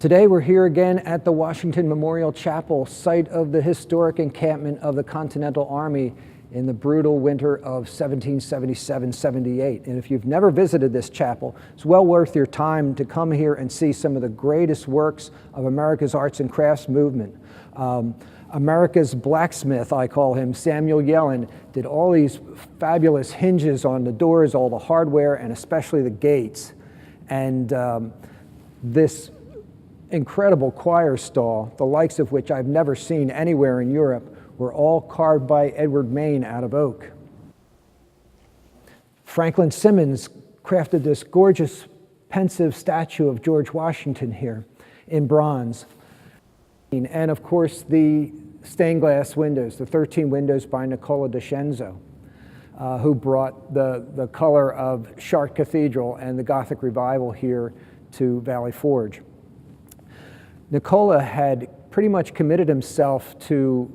Today we're here again at the Washington Memorial Chapel, site of the historic encampment of the Continental Army in the brutal winter of 1777-78. And if you've never visited this chapel, it's well worth your time to come here and see some of the greatest works of America's arts and crafts movement. America's blacksmith, I call him, Samuel Yellen, did all these fabulous hinges on the doors, all the hardware, and especially the gates. And this incredible choir stall, the likes of which I've never seen anywhere in Europe, were all carved by Edward Mayne out of oak. Franklin Simmons crafted this gorgeous pensive statue of George Washington here in bronze. And of course the stained glass windows, the 13 windows by Nicola di Scenzo, who brought the color of Chartres Cathedral and the Gothic revival here to Valley Forge. Nicola had pretty much committed himself to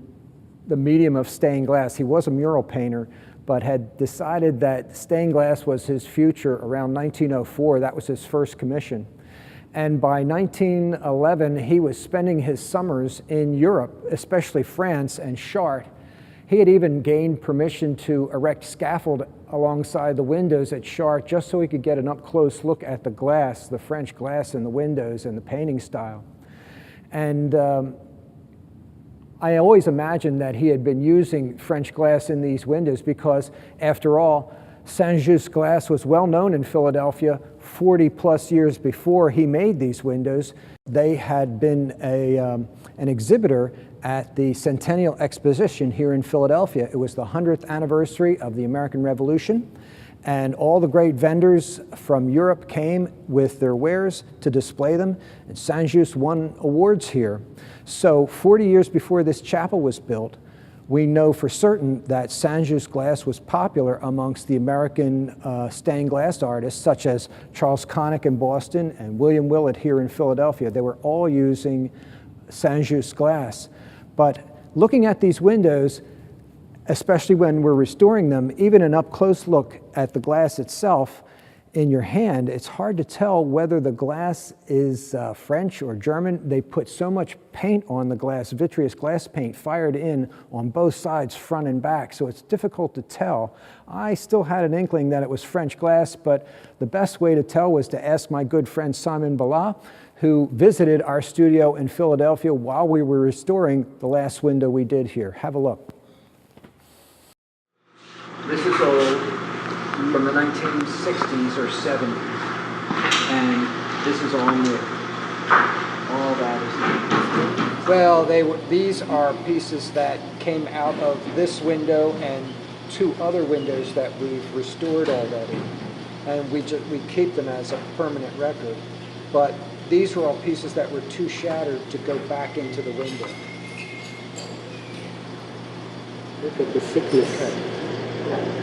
the medium of stained glass. He was a mural painter, but had decided that stained glass was his future around 1904. That was his first commission. And by 1911, he was spending his summers in Europe, especially France and Chartres. He had even gained permission to erect scaffold alongside the windows at Chartres just so he could get an up-close look at the glass, the French glass in the windows and the painting style. And I always imagined that he had been using French glass in these windows because, after all, Saint-Just glass was well known in Philadelphia 40 plus years before he made these windows. They had been an exhibitor at the Centennial Exposition here in Philadelphia. It was the 100th anniversary of the American Revolution, and all the great vendors from Europe came with their wares to display them, and Saint-Just won awards here. So 40 years before this chapel was built, we know for certain that Saint-Just glass was popular amongst the American stained glass artists, such as Charles Connick in Boston and William Willett here in Philadelphia. They were all using Saint-Just glass. But looking at these windows, especially when we're restoring them, even an up-close look at the glass itself in your hand, it's hard to tell whether the glass is French or German. They put so much paint on the glass, vitreous glass paint, fired in on both sides, front and back, so it's difficult to tell. I still had an inkling that it was French glass, but the best way to tell was to ask my good friend Simon Ballat, who visited our studio in Philadelphia while we were restoring the last window we did here. Have a look. This is old, from the 1960s or 70s, and this is all new. All that is new. Well, these are pieces that came out of this window and two other windows that we've restored already, and we keep them as a permanent record. But these were all pieces that were too shattered to go back into the window. Look at the thickness.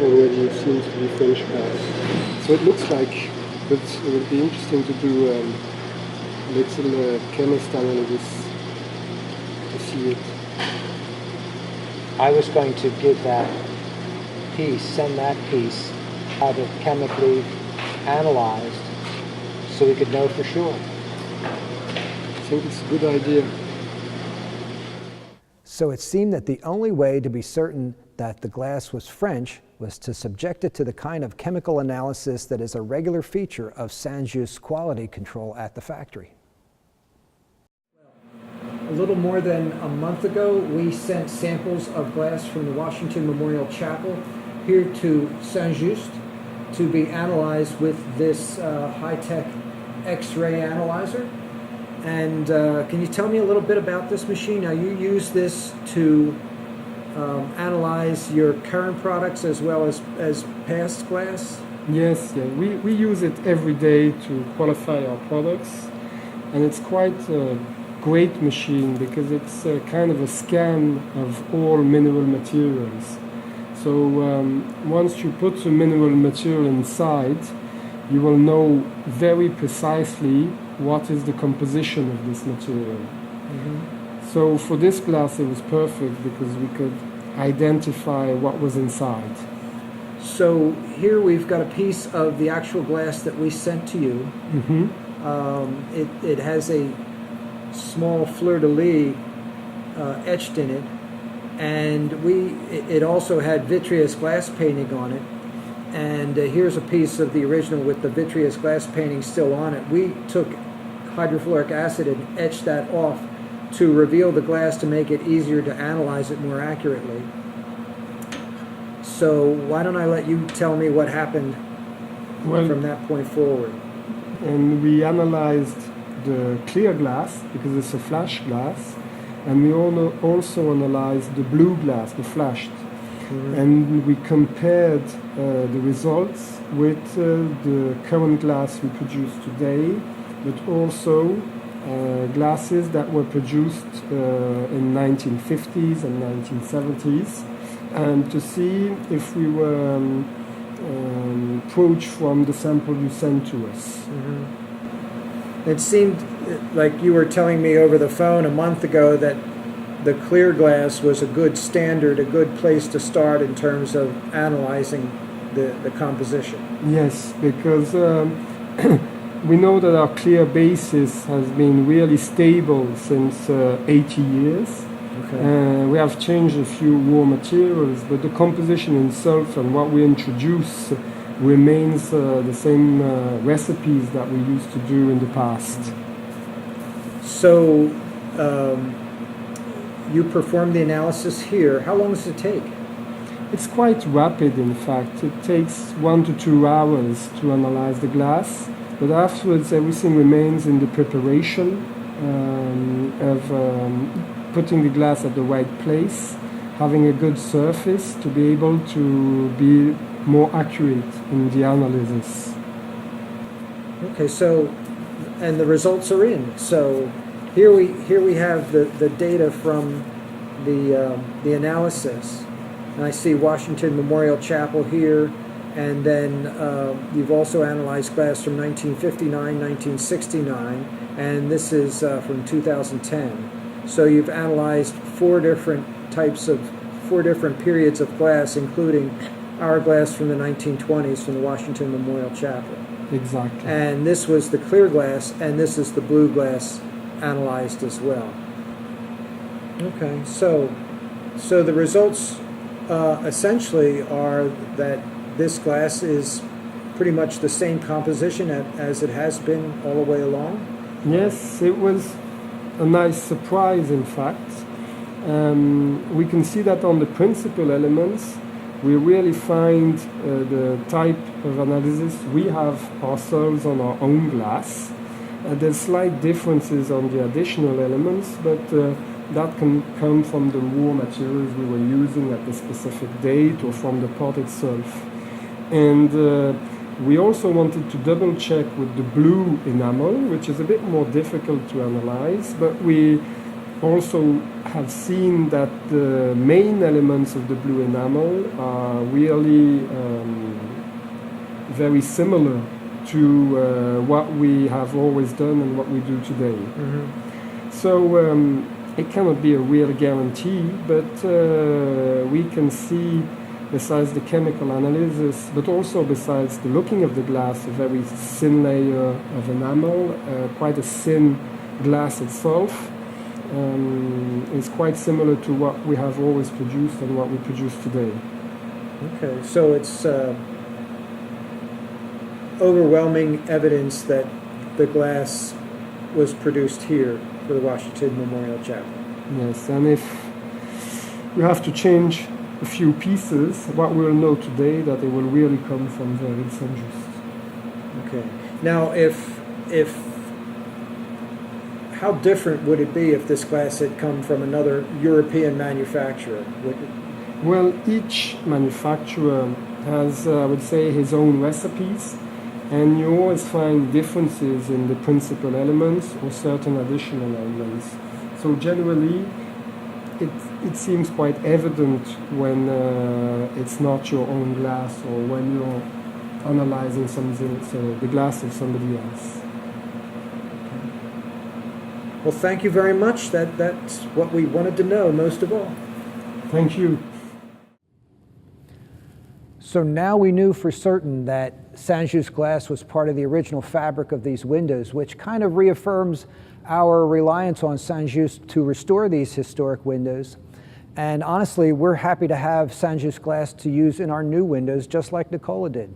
Already seems to be French glass. So it looks like it would be interesting to do a little chemist analysis to see it. I was going to give that piece, send that piece, have it chemically analyzed so we could know for sure. I think it's a good idea. So it seemed that the only way to be certain that the glass was French was to subject it to the kind of chemical analysis that is a regular feature of Saint-Just quality control at the factory. A little more than a month ago, we sent samples of glass from the Washington Memorial Chapel here to Saint-Just to be analyzed with this high-tech X-ray analyzer. And can you tell me a little bit about this machine? Now, you use this to analyze your current products as well as past glass? Yes, yeah. We use it every day to qualify our products, and it's quite a great machine because it's kind of a scan of all mineral materials. So once you put the mineral material inside, you will know very precisely what is the composition of this material. Mm-hmm. So for this glass it was perfect because we could identify what was inside. So here we've got a piece of the actual glass that we sent to you. Mm-hmm. It has a small fleur-de-lis etched in it, and it also had vitreous glass painting on it. And here's a piece of the original with the vitreous glass painting still on it. We took hydrofluoric acid and etched that off to reveal the glass to make it easier to analyze it more accurately. So why don't I let you tell me what happened from that point forward? And we analyzed the clear glass because it's a flash glass, and we also analyzed the blue glass, the flashed. Mm-hmm. And we compared the results with the current glass we produce today, but also glasses that were produced in 1950s and 1970s, and to see if we were approached from the sample you sent to us. Mm-hmm. It seemed like you were telling me over the phone a month ago that the clear glass was a good standard, a good place to start in terms of analyzing the composition. Yes, because we know that our clear basis has been really stable since 80 years. Okay. We have changed a few raw materials, but the composition itself and what we introduce remains the same recipes that we used to do in the past. So you perform the analysis here. How long does it take? It's quite rapid, in fact. It takes 1 to 2 hours to analyze the glass, but afterwards everything remains in the preparation of putting the glass at the right place, having a good surface to be able to be more accurate in the analysis. Okay, so, and the results are in. So here we have the data from the analysis. And I see Washington Memorial Chapel here, and then you've also analyzed glass from 1959, 1969, and this is from 2010. So you've analyzed four different periods of glass, including our glass from the 1920s from the Washington Memorial Chapel. Exactly. And this was the clear glass, and this is the blue glass analyzed as well. Okay, so the results essentially are that this glass is pretty much the same composition as it has been all the way along? Yes, it was a nice surprise, in fact. We can see that on the principal elements, we really find the type of analysis we have ourselves on our own glass. There's slight differences on the additional elements, but that can come from the raw materials we were using at the specific date or from the pot itself. And we also wanted to double check with the blue enamel, which is a bit more difficult to analyze, but we also have seen that the main elements of the blue enamel are really very similar to what we have always done and what we do today. Mm-hmm. So it cannot be a real guarantee, but we can see, besides the chemical analysis, but also besides the looking of the glass, a very thin layer of enamel, quite a thin glass itself. Is quite similar to what we have always produced and what we produce today. Okay, so it's overwhelming evidence that the glass was produced here for the Washington Memorial Chapel. Yes, and if you have to change a few pieces, what we'll know today that they will really come from there in Saint-Just. Okay. Now, if how different would it be if this glass had come from another European manufacturer? Well, each manufacturer has, I would say, his own recipes, and you always find differences in the principal elements or certain additional elements. So generally, it seems quite evident when it's not your own glass or when you're analyzing something, so the glass of somebody else. Well, thank you very much. That's what we wanted to know most of all. Thank you. So now we knew for certain that Saint-Just glass was part of the original fabric of these windows, which kind of reaffirms our reliance on Saint-Just to restore these historic windows. And honestly, we're happy to have Saint-Just glass to use in our new windows, just like Nicola did.